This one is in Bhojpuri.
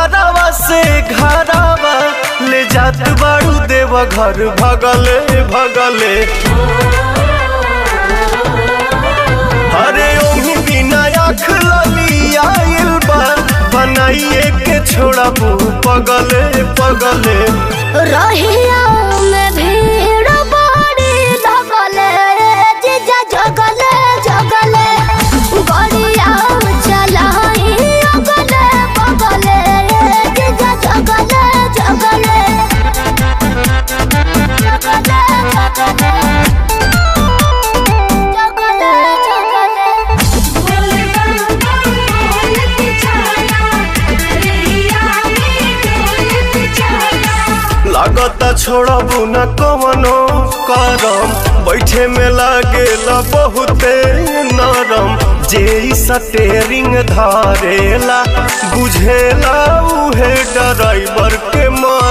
घरवा से घरवा ले जात बाड़ू देव घर भगले भगले। अरे ओही बिना आँख लली आइल बा बनाइए के छोड़ा पगले पगले। रहिया में भीड़ बड़ी लगले जीजा जगले जगले गड़िया चलाई अगले बगले जीजा जगले जगले जगले लागता छोड़बू न कवनो करम बैठे में लागेला बहुते नरम। जे स्टेरिंग धारेला बुझेला उहे ड्राइवर के मन।